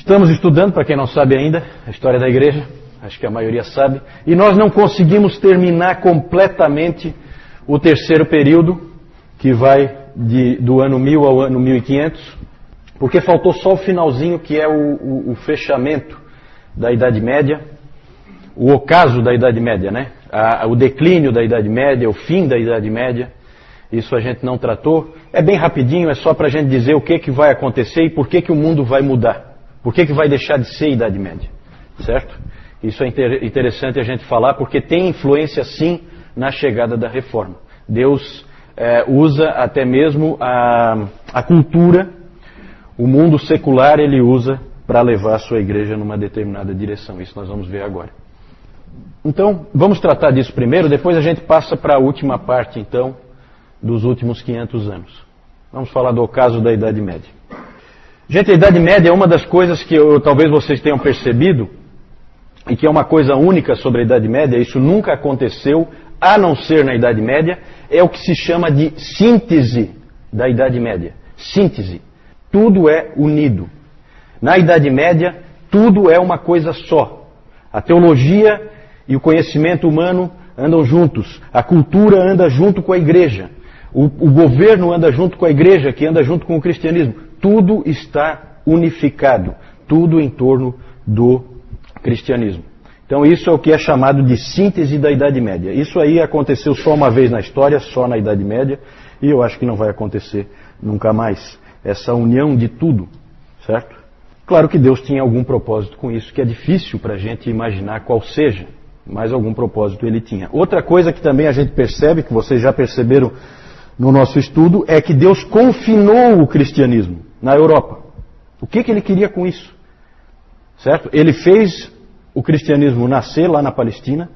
Estamos estudando, para quem não sabe ainda, a história da igreja, acho que a maioria sabe, e nós não conseguimos terminar completamente o terceiro período, que vai do ano 1000 ao ano 1500, porque faltou só o finalzinho, que é o fechamento da Idade Média, o ocaso da Idade Média, né? O declínio da Idade Média, o fim da Idade Média. Isso a gente não tratou. É bem rapidinho, é só para a gente dizer o que vai acontecer e por que o mundo vai mudar. Por que vai deixar de ser Idade Média, certo? Isso é interessante a gente falar, porque tem influência sim na chegada da Reforma. Deus usa até mesmo a cultura, o mundo secular ele usa para levar a sua igreja numa determinada direção. Isso nós vamos ver agora. Então, vamos tratar disso primeiro, depois a gente passa para a última parte, então, dos últimos 500 anos. Vamos falar do ocaso da Idade Média. Gente, a Idade Média é uma das coisas que talvez vocês tenham percebido, e que é uma coisa única sobre a Idade Média, isso nunca aconteceu, a não ser na Idade Média, é o que se chama de síntese da Idade Média. Síntese. Tudo é unido. Na Idade Média, tudo é uma coisa só. A teologia e o conhecimento humano andam juntos. A cultura anda junto com a igreja. O governo anda junto com a igreja, que anda junto com o cristianismo. Tudo está unificado. Tudo em torno do cristianismo. Então isso é o que é chamado de síntese da Idade Média. Isso aí aconteceu só uma vez na história, só na Idade Média, e eu acho que não vai acontecer nunca mais. Essa união de tudo, certo? Claro que Deus tinha algum propósito com isso, que é difícil para a gente imaginar qual seja, mas algum propósito ele tinha. Outra coisa que também a gente percebe, que vocês já perceberam no nosso estudo, é que Deus confinou o cristianismo na Europa. O que ele queria com isso? Certo? Ele fez o cristianismo nascer lá na Palestina,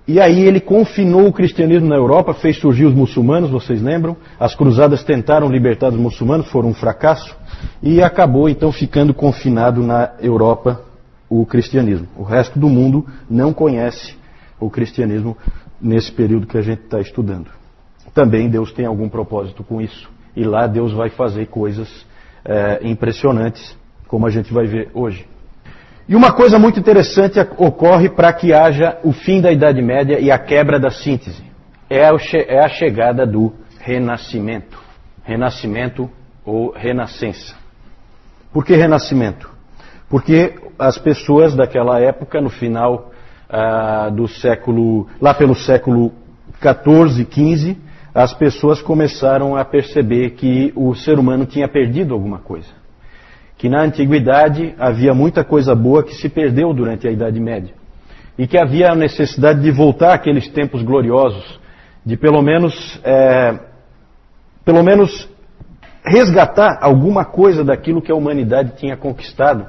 e aí ele confinou o cristianismo na Europa, fez surgir os muçulmanos, vocês lembram? As cruzadas tentaram libertar os muçulmanos, foram um fracasso, e acabou então ficando confinado na Europa o cristianismo. O resto do mundo não conhece o cristianismo nesse período que a gente está estudando. Também Deus tem algum propósito com isso, e lá Deus vai fazer coisas impressionantes, como a gente vai ver hoje. E uma coisa muito interessante ocorre para que haja o fim da Idade Média e a quebra da síntese. É a chegada do Renascimento. Renascimento ou Renascença. Por que Renascimento? Porque as pessoas daquela época, no final do século, lá pelo século XIV, XV, as pessoas começaram a perceber que o ser humano tinha perdido alguma coisa. Que na antiguidade havia muita coisa boa que se perdeu durante a Idade Média. E que havia a necessidade de voltar àqueles tempos gloriosos, de pelo menos resgatar alguma coisa daquilo que a humanidade tinha conquistado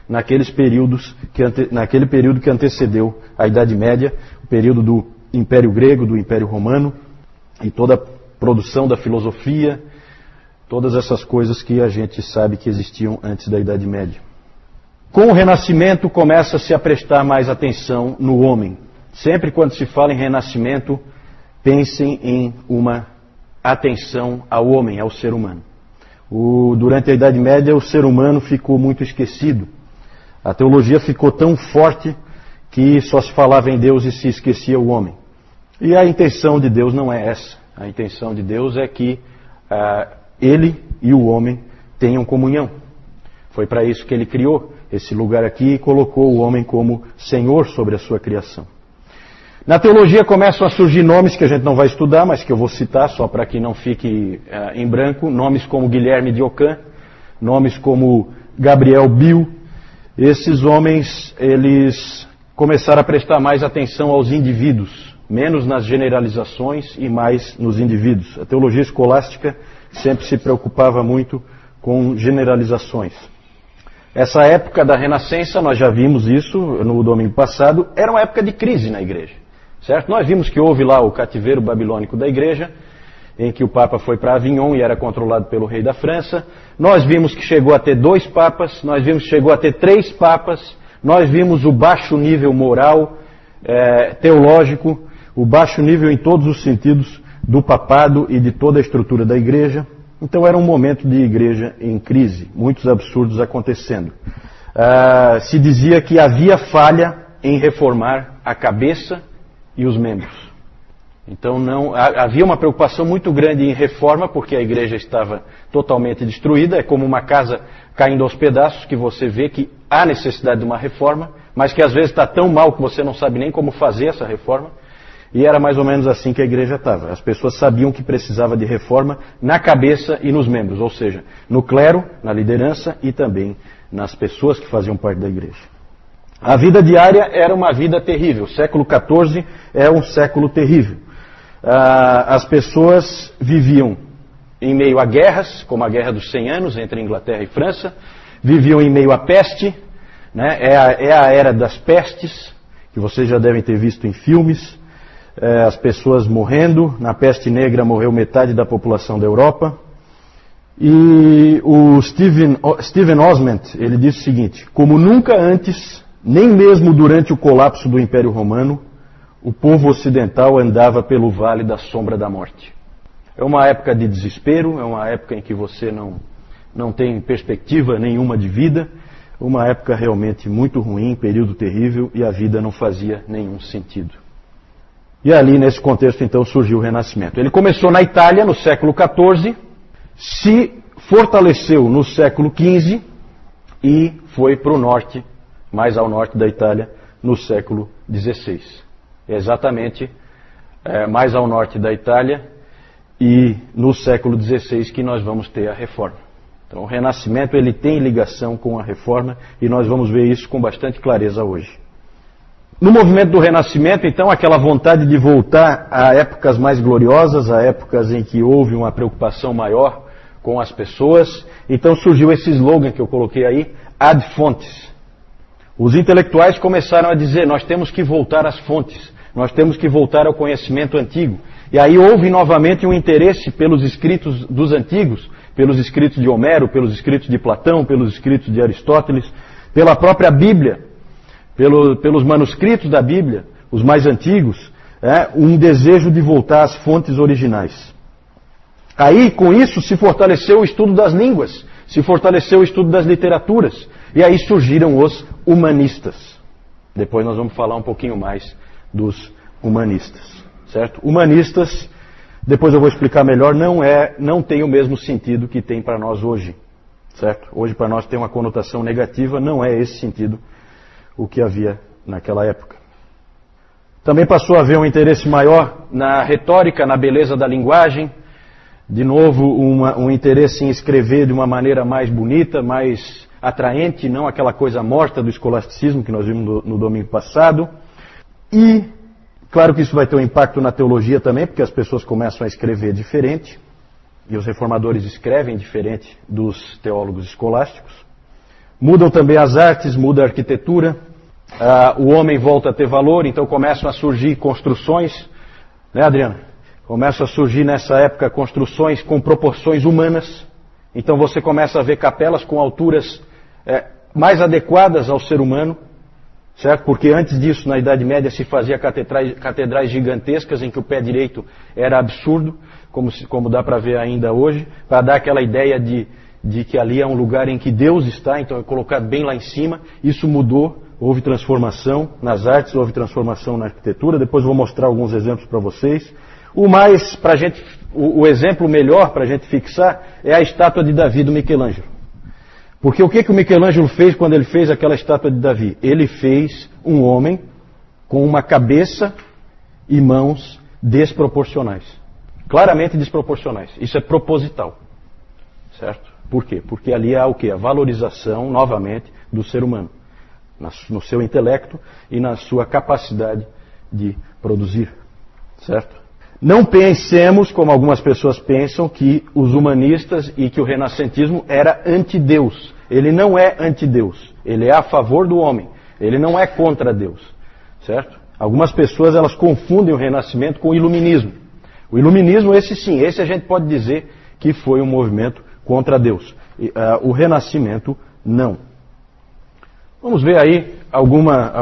naquele período que antecedeu a Idade Média, o período do Império Grego, do Império Romano, e toda a produção da filosofia, todas essas coisas que a gente sabe que existiam antes da Idade Média. Com o Renascimento começa-se a prestar mais atenção no homem. Sempre quando se fala em Renascimento, pensem em uma atenção ao homem, ao ser humano. Durante a Idade Média o ser humano ficou muito esquecido. A teologia ficou tão forte que só se falava em Deus e se esquecia o homem. E a intenção de Deus não é essa. A intenção de Deus é que Ele e o homem tenham comunhão. Foi para isso que Ele criou esse lugar aqui e colocou o homem como Senhor sobre a sua criação. Na teologia começam a surgir nomes que a gente não vai estudar, mas que eu vou citar só para que não fique em branco. Nomes como Guilherme de Ockham, nomes como Gabriel Bill. Esses homens, eles começaram a prestar mais atenção aos indivíduos, menos nas generalizações e mais nos indivíduos. A teologia escolástica sempre se preocupava muito com generalizações. Essa época da Renascença, nós já vimos isso no domingo passado, era uma época de crise na igreja, certo? Nós vimos que houve lá o cativeiro babilônico da igreja, em que o Papa foi para Avignon e era controlado pelo rei da França. Nós vimos que chegou a ter 2 papas, nós vimos que chegou a ter 3 papas, nós vimos o baixo nível moral, teológico, o baixo nível em todos os sentidos do papado e de toda a estrutura da igreja. Então era um momento de igreja em crise, muitos absurdos acontecendo. se dizia que havia falha em reformar a cabeça e os membros. Então havia uma preocupação muito grande em reforma, porque a igreja estava totalmente destruída. É como uma casa caindo aos pedaços, que você vê que há necessidade de uma reforma, mas que às vezes está tão mal que você não sabe nem como fazer essa reforma. E era mais ou menos assim que a igreja estava. As pessoas sabiam que precisava de reforma na cabeça e nos membros, ou seja, no clero, na liderança e também nas pessoas que faziam parte da igreja. A vida diária era uma vida terrível. O século XIV é um século terrível. As pessoas viviam em meio a guerras, como a Guerra dos 100 Anos entre Inglaterra e França, viviam em meio à peste, né? É a era das pestes, que vocês já devem ter visto em filmes, as pessoas morrendo. Na peste negra morreu metade da população da Europa. E o Stephen Osment, ele disse o seguinte: como nunca antes, nem mesmo durante o colapso do Império Romano, o povo ocidental andava pelo vale da sombra da morte. É uma época de desespero, é uma época em que você não tem perspectiva nenhuma de vida, uma época realmente muito ruim, período terrível, e a vida não fazia nenhum sentido. E ali, nesse contexto, então, surgiu o Renascimento. Ele começou na Itália, no século XIV, se fortaleceu no século XV e foi para o norte, mais ao norte da Itália, no século XVI. Exatamente mais ao norte da Itália e no século XVI que nós vamos ter a Reforma. Então o Renascimento ele tem ligação com a Reforma e nós vamos ver isso com bastante clareza hoje. No movimento do Renascimento, então, aquela vontade de voltar a épocas mais gloriosas, a épocas em que houve uma preocupação maior com as pessoas, então surgiu esse slogan que eu coloquei aí, ad fontes. Os intelectuais começaram a dizer, nós temos que voltar às fontes. Nós temos que voltar ao conhecimento antigo. E aí houve novamente um interesse pelos escritos dos antigos, pelos escritos de Homero, pelos escritos de Platão, pelos escritos de Aristóteles, pela própria Bíblia, pelos manuscritos da Bíblia, os mais antigos, um desejo de voltar às fontes originais. Aí, com isso, se fortaleceu o estudo das línguas, se fortaleceu o estudo das literaturas, e aí surgiram os humanistas. Depois nós vamos falar um pouquinho mais dos humanistas, certo? Humanistas, depois eu vou explicar melhor, não tem o mesmo sentido que tem para nós hoje, certo? Hoje para nós tem uma conotação negativa, não é esse sentido o que havia naquela época. Também passou a haver um interesse maior na retórica, na beleza da linguagem, de novo um interesse em escrever de uma maneira mais bonita, mais atraente, não aquela coisa morta do escolasticismo que nós vimos no domingo passado. E, claro que isso vai ter um impacto na teologia também, porque as pessoas começam a escrever diferente, e os reformadores escrevem diferente dos teólogos escolásticos. Mudam também as artes, muda a arquitetura, o homem volta a ter valor, então começam a surgir construções, né, Adriana? Começam a surgir nessa época construções com proporções humanas, então você começa a ver capelas com alturas mais adequadas ao ser humano, certo? Porque antes disso, na Idade Média, se fazia catedrais gigantescas em que o pé direito era absurdo, como dá para ver ainda hoje, para dar aquela ideia de que ali é um lugar em que Deus está, então é colocado bem lá em cima. Isso mudou, houve transformação nas artes, houve transformação na arquitetura. Depois eu vou mostrar alguns exemplos para vocês. O exemplo melhor para a gente fixar é a estátua de Davi do Michelangelo. Porque o que o Michelangelo fez quando ele fez aquela estátua de Davi? Ele fez um homem com uma cabeça e mãos desproporcionais. Claramente desproporcionais. Isso é proposital. Certo? Por quê? Porque ali há o quê? A valorização, novamente, do ser humano. No seu intelecto e na sua capacidade de produzir. Certo? Não pensemos, como algumas pessoas pensam, que os humanistas e que o renascentismo era anti-Deus. Ele não é anti-Deus. Ele é a favor do homem. Ele não é contra Deus. Certo? Algumas pessoas elas confundem o renascimento com o iluminismo. O iluminismo, esse sim, esse a gente pode dizer que foi um movimento contra Deus. O renascimento, não. Vamos ver aí algumas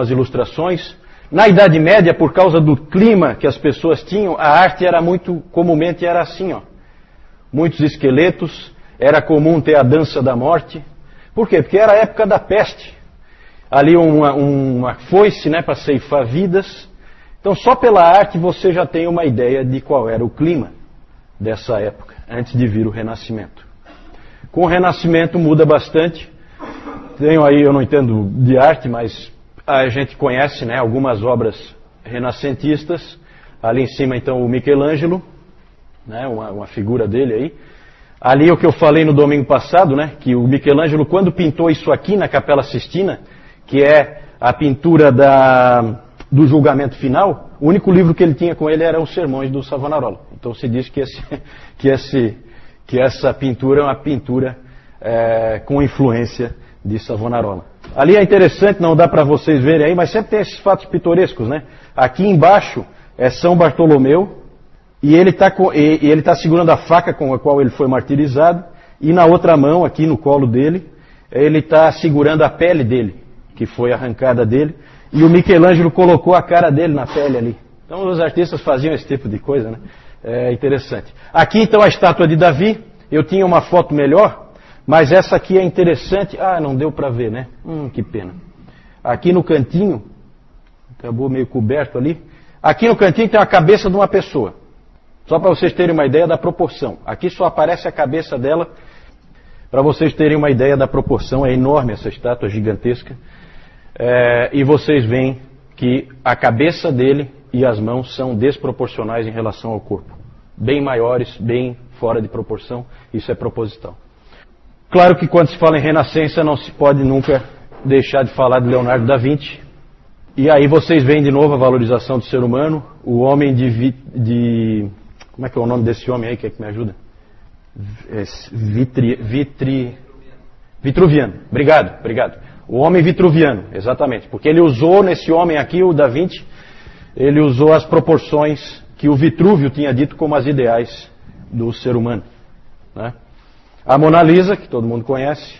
ilustrações. Na Idade Média, por causa do clima que as pessoas tinham, a arte era comumente era assim, ó. Muitos esqueletos, era comum ter a dança da morte, Por quê? Porque era a época da peste. Ali uma foice, né, para ceifar vidas. Então só pela arte você já tem uma ideia de qual era o clima dessa época, antes de vir o Renascimento. Com o Renascimento muda bastante. Tenho aí, eu não entendo de arte, mas a gente conhece, né, algumas obras renascentistas. Ali em cima então o Michelangelo, né, uma figura dele aí. Ali o que eu falei no domingo passado, né, que o Michelangelo, quando pintou isso aqui na Capela Sistina, que é a pintura do julgamento final, o único livro que ele tinha com ele era os Sermões do Savonarola. Então se diz que essa pintura é uma pintura com influência de Savonarola. Ali é interessante, não dá para vocês verem aí, mas sempre tem esses fatos pitorescos, né? Aqui embaixo é São Bartolomeu, e ele está segurando a faca com a qual ele foi martirizado, e na outra mão, aqui no colo dele, ele está segurando a pele dele, que foi arrancada dele, e o Michelangelo colocou a cara dele na pele ali. Então os artistas faziam esse tipo de coisa, né? É interessante. Aqui então a estátua de Davi, eu tinha uma foto melhor, mas essa aqui é interessante. Ah, não deu para ver, né? Que pena. Aqui no cantinho, acabou meio coberto ali, aqui no cantinho tem a cabeça de uma pessoa. Só para vocês terem uma ideia da proporção. Aqui só aparece a cabeça dela, para vocês terem uma ideia da proporção. É enorme essa estátua, gigantesca. E vocês veem que a cabeça dele e as mãos são desproporcionais em relação ao corpo. Bem maiores, bem fora de proporção. Isso é proposital. Claro que quando se fala em Renascença não se pode nunca deixar de falar de Leonardo da Vinci. E aí vocês veem de novo a valorização do ser humano. O homem como é que é o nome desse homem aí, que me ajuda? Vitruviano. Obrigado. O homem vitruviano, exatamente. Porque ele usou nesse homem aqui, o Da Vinci, ele usou as proporções que o Vitrúvio tinha dito como as ideais do ser humano. Né? A Mona Lisa, que todo mundo conhece,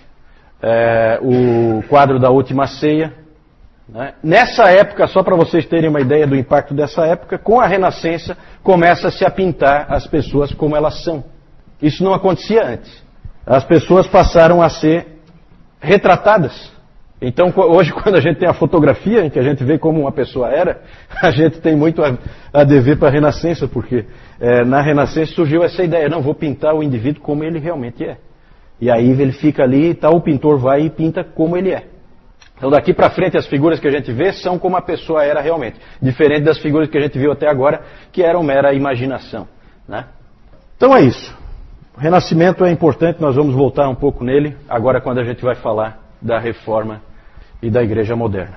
o quadro da Última Ceia. Né? Nessa época, só para vocês terem uma ideia do impacto dessa época, com a Renascença começa-se a pintar as pessoas como elas são. Isso não acontecia antes. As pessoas passaram a ser retratadas. Então, hoje, quando a gente tem a fotografia em que a gente vê como uma pessoa era, a gente tem muito a dever para a Renascença, porque na Renascença surgiu essa ideia, não, vou pintar o indivíduo como ele realmente é. E aí ele fica ali e tal, o pintor vai e pinta como ele é. Então daqui para frente as figuras que a gente vê são como a pessoa era realmente. Diferente das figuras que a gente viu até agora, que eram mera imaginação. Né? Então é isso. O Renascimento é importante, nós vamos voltar um pouco nele, agora quando a gente vai falar da Reforma e da Igreja Moderna.